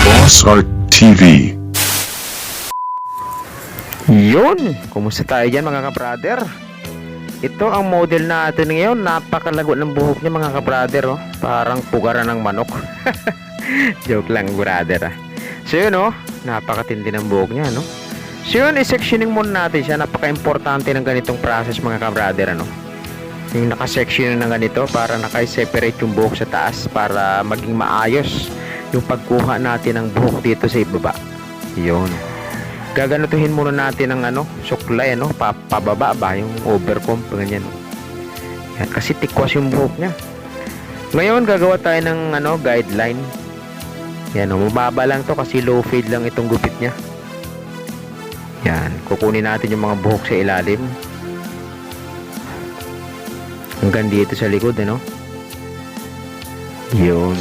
Boss Art TV. Yun! Kumusta tayo dyan mga kabrader? Ito ang model natin ngayon. Napakalago ng buhok niya mga kabrader, oh. Parang pugaran ng manok. Joke lang brother, ah. So yun, oh. Napakatindi ng buhok niya, no? So yun, i-sectioning muna natin siya. Napaka-importante ng ganitong process mga kabrader, ano? Yung naka-section ng ganito para naka-separate yung buhok sa taas para maging maayos yung pagkuha natin ng buhok dito sa ibaba. Yun. Gaganutuhin muna natin ng suklay, pababa ba yung overcomb, ganyan. Yan, kasi tikwas yung buhok niya. Ngayon gagawa tayo ng guideline. Yan, mababa lang to kasi low fade lang itong gupit niya. Yan, kukunin natin yung mga buhok sa ilalim. Hanggang dito sa likod, Yun.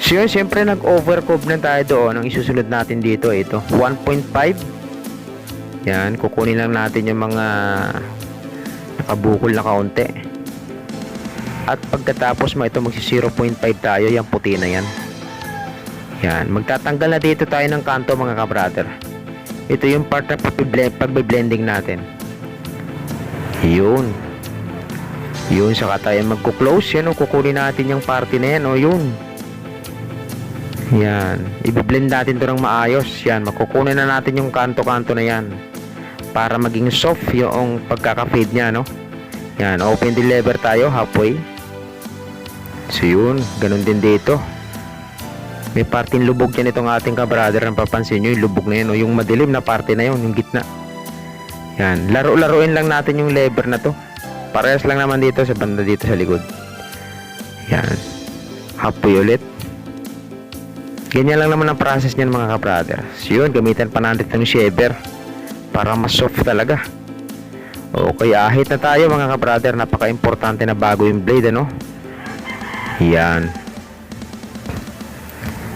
So yun, siyempre nag-overcomb na tayo doon. Ang isusunod natin dito, ito 1.5. Yan, kukunin lang natin yung mga nakabukol na kaunti. At pagkatapos mo ito magsi 0.5 tayo, yung puti na yan. Yan, magtatanggal na dito tayo ng kanto mga kabrader. Ito yung part na pagbe-blending natin. Yun. Yun, saka tayo magko-close. Yan, kukunin natin yung party na yan, yun. Yan, i-blend natin ito ng maayos. Yan, makukunin na natin yung kanto-kanto na yan para maging soft yung pagkaka-fade niya, Yan, open the lever tayo halfway. So yun, ganun din dito. May parting lubog yan itong ating kabrader. Ang papansin nyo, yung lubog na yun, yung madilim na parte na yun, yung gitna. Yan, laro-laruin lang natin yung lever na to. Parehas lang naman dito sa banda dito sa likod. Yan, halfway ulit. Ganyan lang naman ang process niyan mga kabrader. So yun, gamitan pa natin ng shaver para mas soft talaga. Okay, ahit na tayo mga kabrader. Napaka-importante na bago yung blade, Yan.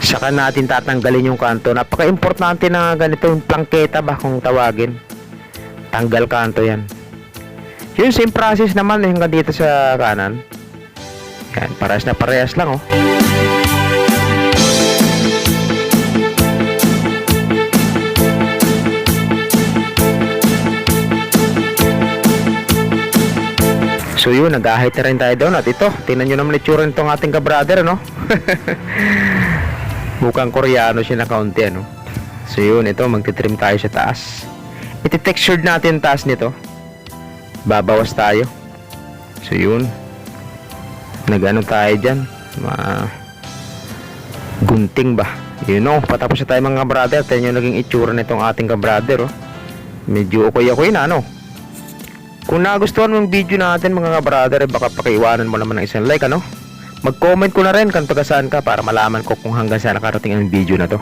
Saka natin tatanggalin yung kanto. Napaka-importante na ganito yung plangketa ba kung tawagin. Tanggal kanto yan. Yun, same process naman hanggang dito sa kanan. Yan, parehas na parehas lang, So yun, nag-ahit na rin tayo doon. At ito, tingnan nyo naman itsura nitong ating kabrader, Mukhang koreano siya na kaunti, So yun, ito, magtitrim tayo sa taas. Iti-textured natin taas nito. Babawas tayo. So yun, tayo dyan. Gunting ba? Patapos na tayo mga kabrader. Tingnan nyo naging itsura nitong ating kabrader, Medyo okay na, Kung nagustuhan mo yung video natin mga kabrader, baka pakiiwanan mo naman ng isang like, Mag-comment ko na rin kung taga saan ka para malaman ko kung hanggang saan nakarating ang video na to.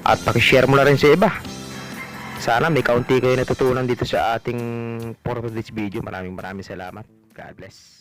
At pakishare mo na rin sa iba. Sana may kaunti kayo natutunan dito sa ating for this video. Maraming salamat. God bless.